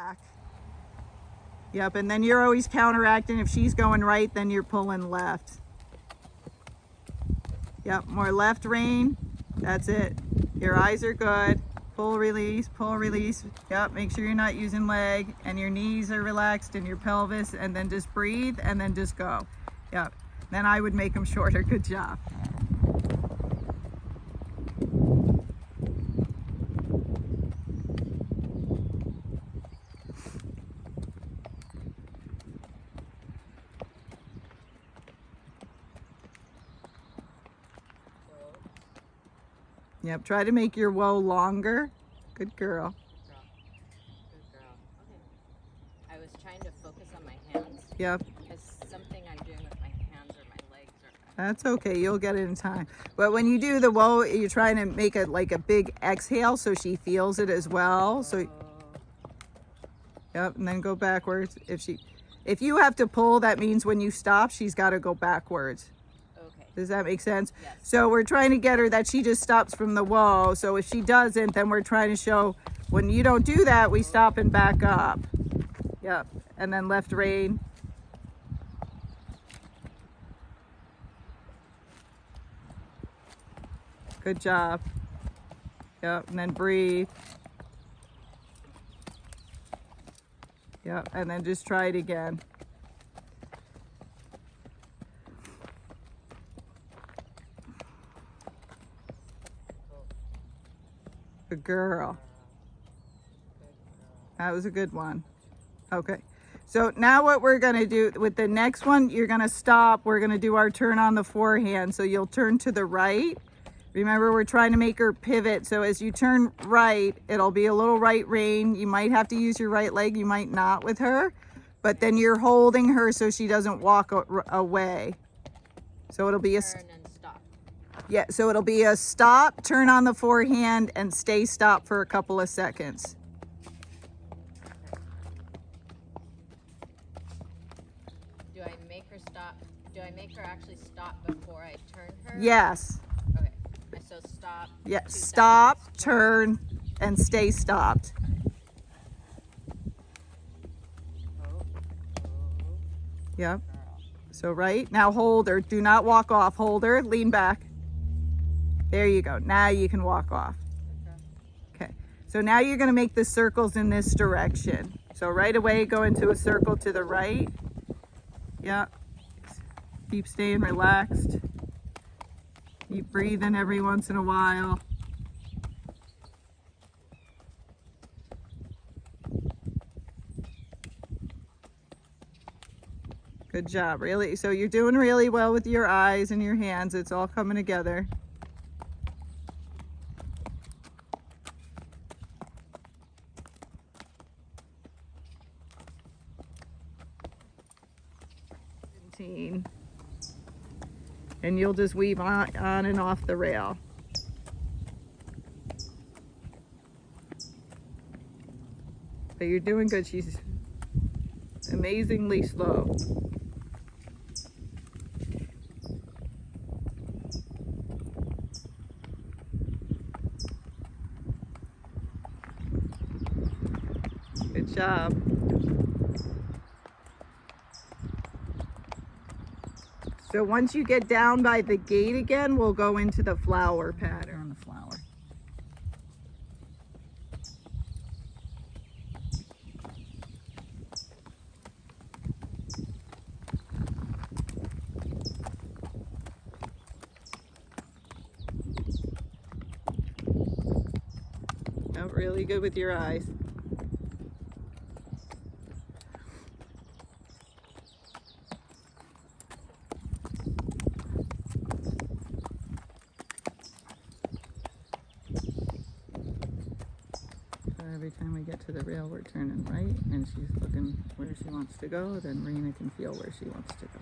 back. Yep, and then you're always counteracting. If she's going right, then you're pulling left. Yep, more left rein. That's it. Your eyes are good. Pull, release, pull, release. Yep, make sure you're not using leg and your knees are relaxed and your pelvis, and then just breathe and then just go. Yep, then I would make them shorter. Good job. Yep, try to make your whoa longer. Good girl. Good girl. Okay. I was trying to focus on my hands. Yep. Because something I'm doing with my hands or my legs are... That's okay, you'll get it in time. But when you do the whoa, you're trying to make it like a big exhale so she feels it as well. So, yep, and then go backwards. If you have to pull, that means when you stop, she's got to go backwards. Does that make sense? Yes. So we're trying to get her that she just stops from the whoa. So if she doesn't, then we're trying to show when you don't do that, we stop and back up. Yep. And then left rein. Good job. Yep. And then breathe. Yep. And then just try it again. Good girl. That was a good one. Okay. So now what we're going to do with the next one, you're going to stop. We're going to do our turn on the forehand. So you'll turn to the right. Remember, we're trying to make her pivot. So as you turn right, it'll be a little right rein. You might have to use your right leg. You might not with her. But then you're holding her so she doesn't walk away. So it'll be a... Turn and stop. Yeah, so it'll be a stop, turn on the forehand, and stay stop for a couple of seconds. Do I make her stop? Do I make her actually stop before I turn her? Yes. Okay. So stop. Yeah, 2 stop, seconds. turn, and stay stopped. Yep. So right, now hold her. Do not walk off. Hold her, lean back. There you go. Now you can walk off. Okay. So now you're going to make the circles in this direction. So right away, go into a circle to the right. Yeah. Keep staying relaxed. Keep breathing every once in a while. Good job. Really. So you're doing really well with your eyes and your hands. It's all coming together. And you'll just weave on and off the rail. But you're doing good. She's amazingly slow. Good job. So once you get down by the gate again, we'll go into the flower pattern. On the flower. Oh, really good with your eyes. Every time we get to the rail, we're turning right, and she's looking where she wants to go. Then Reina can feel where she wants to go.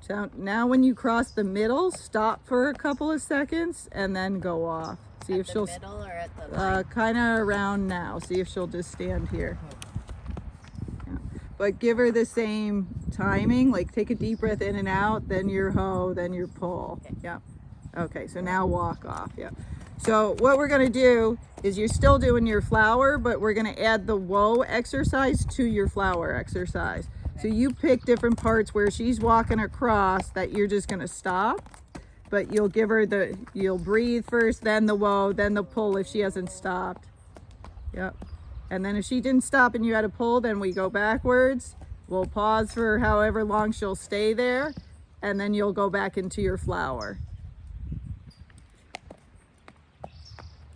So now when you cross the middle, stop for a couple of seconds and then go off. See if she'll... At the middle or at the kind of around now. See if she'll just stand here. Yeah. But give her the same timing, like take a deep breath in and out, then your hoe, then your pull. Okay. Yeah. Okay, so now walk off. Yeah. So what we're going to do is you're still doing your flower, but we're going to add the whoa exercise to your flower exercise. So you pick different parts where she's walking across that you're just going to stop, but you'll give her you'll breathe first, then the whoa, then the pull if she hasn't stopped. Yep. And then if she didn't stop and you had to pull, then we go backwards. We'll pause for however long she'll stay there, and then you'll go back into your flower.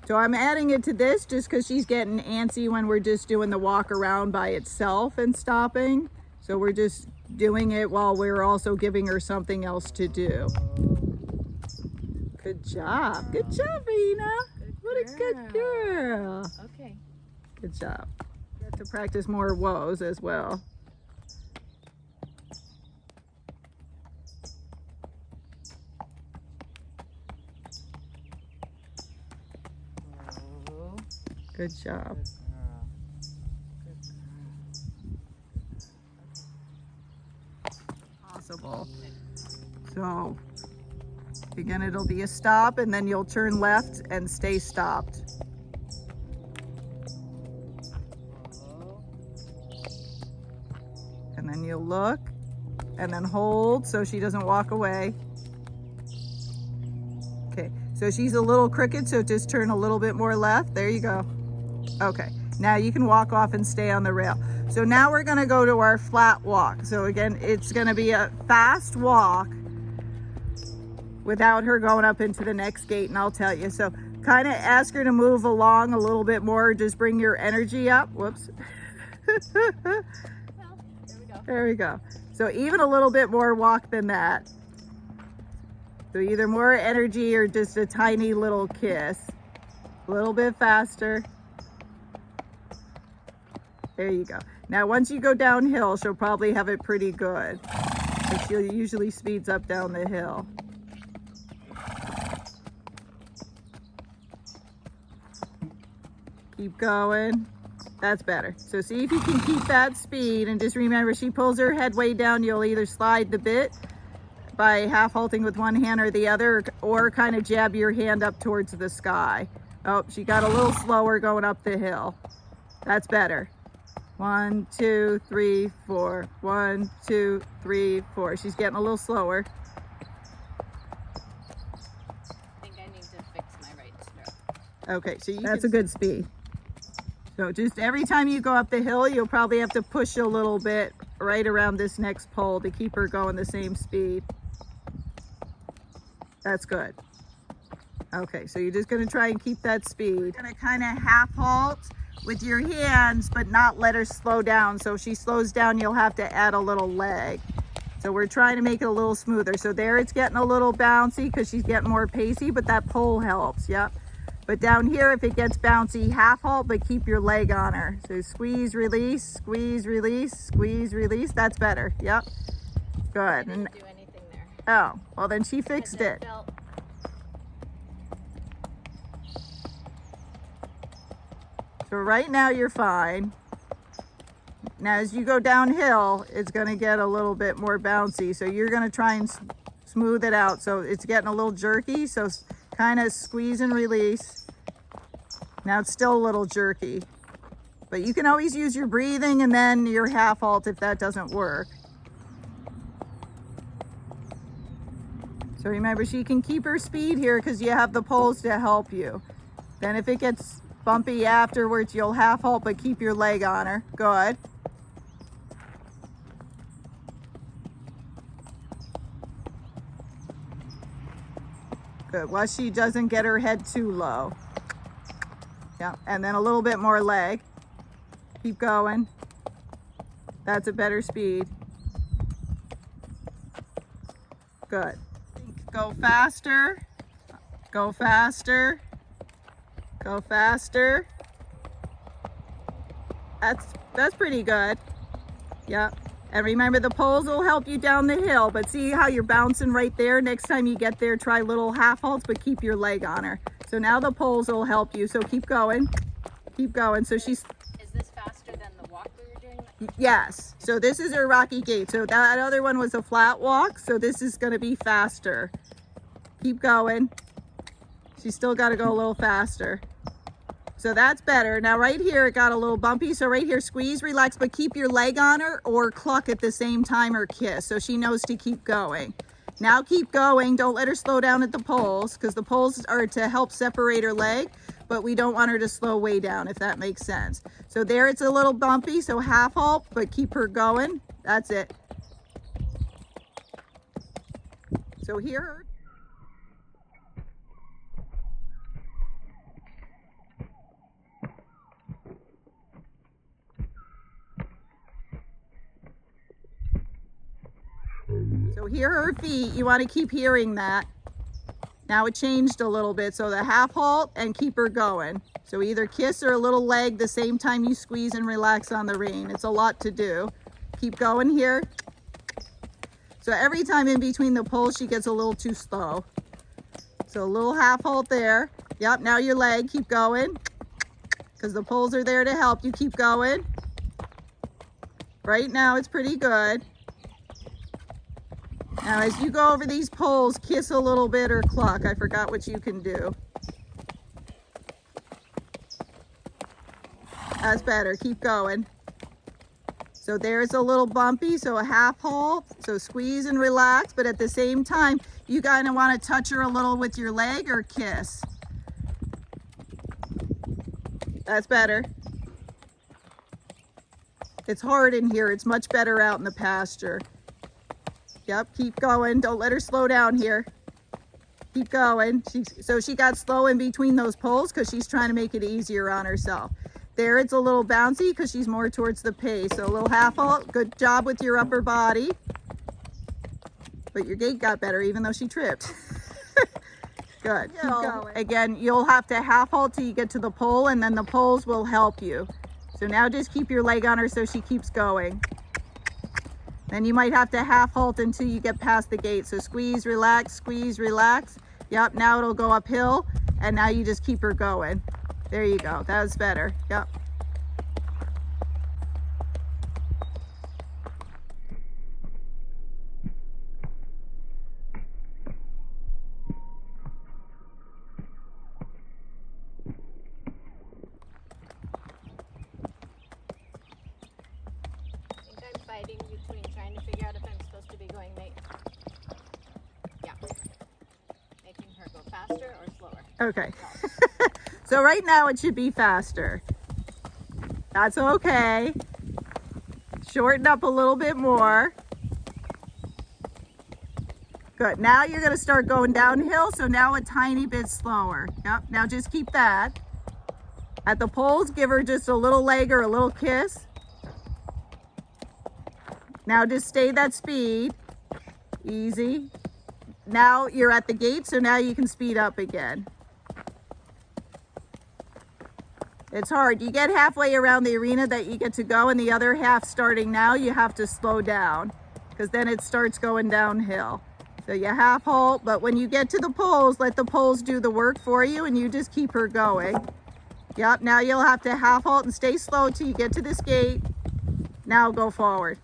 So I'm adding it to this just because she's getting antsy when we're just doing the walk around by itself and stopping. So we're just doing it while we're also giving her something else to do. Good job. Good job, Reina. What a good girl. Okay. Good job. You have to practice more woes as well. Good job. Possible. So again, it'll be a stop and then you'll turn left and stay stopped. And then you'll look and then hold so she doesn't walk away. Okay, so she's a little crooked, so just turn a little bit more left. There you go. Okay, now you can walk off and stay on the rail. So now we're gonna go to our flat walk. So again, it's gonna be a fast walk without her going up into the next gate, and I'll tell you. So kind of ask her to move along a little bit more, just bring your energy up. Whoops. Well, there we go. There we go. So even a little bit more walk than that. So either more energy or just a tiny little kiss. A little bit faster. There you go. Now once you go downhill, she'll probably have it pretty good. So she usually speeds up down the hill. Keep going. That's better. So see if you can keep that speed, and just remember, she pulls her head way down. You'll either slide the bit by half halting with one hand or the other, or kind of jab your hand up towards the sky. Oh, she got a little slower going up the hill. That's better. 1, 2, 3, 4. 1, 2, 3, 4. She's getting a little slower. I think I need to fix my right stroke. Okay, so that's a good speed. So just every time you go up the hill, you'll probably have to push a little bit right around this next pole to keep her going the same speed. That's good. Okay, so you're just gonna try and keep that speed. You're gonna kind of half halt with your hands, but not let her slow down. So if she slows down, you'll have to add a little leg. So we're trying to make it a little smoother. So there it's getting a little bouncy because she's getting more pacey, but that pole helps, yep. But down here, if it gets bouncy, half halt, but keep your leg on her. So squeeze, release, squeeze, release, squeeze, release. That's better, yep. Good. I didn't do anything there. Oh, well then she fixed it. So right now you're fine. Now as you go downhill, it's gonna get a little bit more bouncy. So you're gonna try and smooth it out. So it's getting a little jerky, so kind of squeeze and release. Now it's still a little jerky, but you can always use your breathing and then your half halt if that doesn't work. So remember, she can keep her speed here because you have the poles to help you. Then if it gets bumpy afterwards, you'll half halt, but keep your leg on her. Good. Good. Well, she doesn't get her head too low. Yeah, and then a little bit more leg. Keep going. That's a better speed. Good. Go faster. Go faster. Go faster. That's pretty good. Yep. And remember, the poles will help you down the hill, but see how you're bouncing right there? Next time you get there, try little half halts, but keep your leg on her. So now the poles will help you. So keep going. Keep going. So she's... Is this faster than the walk we were doing? Yes. So this is her rocky gait. So that other one was a flat walk. So this is going to be faster. Keep going. She's still got to go a little faster. So that's better. Now right here, it got a little bumpy. So right here, squeeze, relax, but keep your leg on her or cluck at the same time or kiss. So she knows to keep going. Now keep going. Don't let her slow down at the poles because the poles are to help separate her leg, but we don't want her to slow way down, if that makes sense. So there it's a little bumpy, so half halt, but keep her going. That's it. So here. So hear her feet. You want to keep hearing that. Now it changed a little bit. So the half halt and keep her going. So either kiss or a little leg the same time you squeeze and relax on the rein. It's a lot to do. Keep going here. So every time in between the poles, she gets a little too slow. So a little half halt there. Yep, now your leg. Keep going. Because the poles are there to help you. Keep going. Right now it's pretty good. Now, as you go over these poles, kiss a little bit or cluck. I forgot what you can do. That's better. Keep going. So there's a little bumpy, so a half halt. So squeeze and relax, but at the same time, you kind of want to touch her a little with your leg or kiss. That's better. It's hard in here. It's much better out in the pasture. Yep, keep going. Don't let her slow down here. Keep going. So she got slow in between those poles because she's trying to make it easier on herself. There it's a little bouncy because she's more towards the pace. So a little half halt. Good job with your upper body. But your gait got better even though she tripped. Good. Keep going. Again, you'll have to half halt till you get to the pole and then the poles will help you. So now just keep your leg on her so she keeps going. Then you might have to half halt until you get past the gate. So squeeze, relax, squeeze, relax. Yep, now it'll go uphill and now you just keep her going. There you go, that was better, yep. Fighting between trying to figure out if I'm supposed to be going making her go faster or slower. Okay. So right now it should be faster. That's okay. Shorten up a little bit more. Good. Now you're going to start going downhill, so now a tiny bit slower. Yep. Now just keep that. At the poles, give her just a little leg or a little kiss. Now just stay that speed. Easy. Now you're at the gate, so now you can speed up again. It's hard. You get halfway around the arena that you get to go, and the other half starting now, you have to slow down because then it starts going downhill. So you half halt, but when you get to the poles, let the poles do the work for you and you just keep her going. Yep, now you'll have to half halt and stay slow till you get to this gate. Now go forward.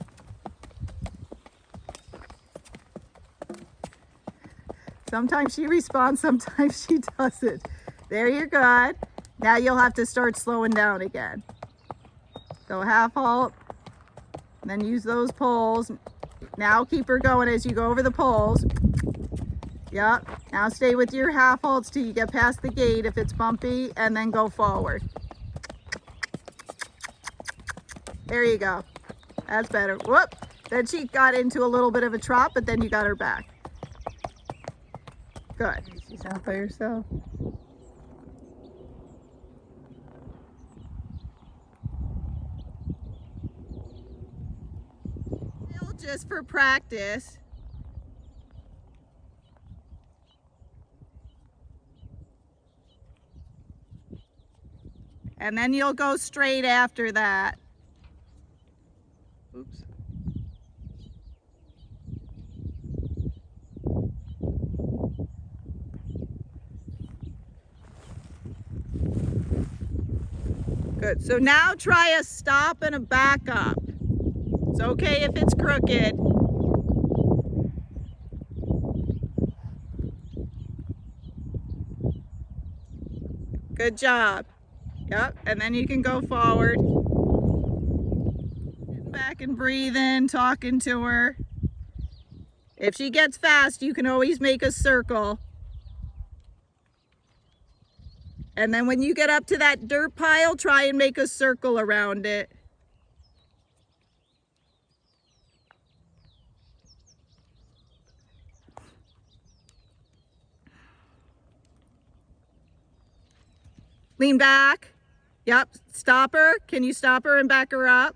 Sometimes she responds, sometimes she doesn't. There you're good. Now you'll have to start slowing down again. So half halt, then use those poles. Now keep her going as you go over the poles. Yep, now stay with your half halts till you get past the gate if it's bumpy, and then go forward. There you go. That's better. Whoop. Then she got into a little bit of a trot, but then you got her back. Good. She's out by herself. Just for practice. And then you'll go straight after that. Oops. Good. So now try a stop and a back up. It's okay if it's crooked. Good job. Yep. And then you can go forward. Sitting back and breathing, talking to her. If she gets fast, you can always make a circle. And then when you get up to that dirt pile, try and make a circle around it. Lean back. Yep, stop her. Can you stop her and back her up?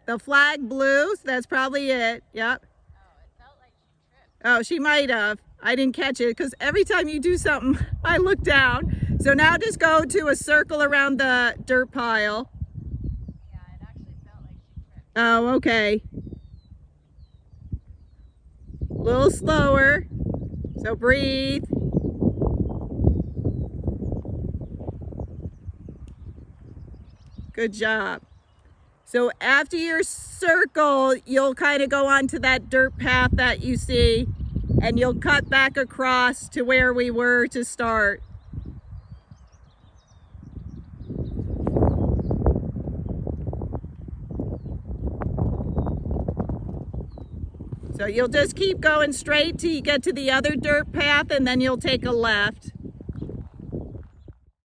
The flag blew, so that's probably it. Yep. Oh, it felt like she tripped. Oh, she might have. I didn't catch it because every time you do something, I look down. So now just go to a circle around the dirt pile. Yeah, it actually felt like she tripped. Oh, okay. A little slower. So breathe. Good job. So after your circle, you'll kind of go onto that dirt path that you see, and you'll cut back across to where we were to start. So you'll just keep going straight till you get to the other dirt path, and then you'll take a left.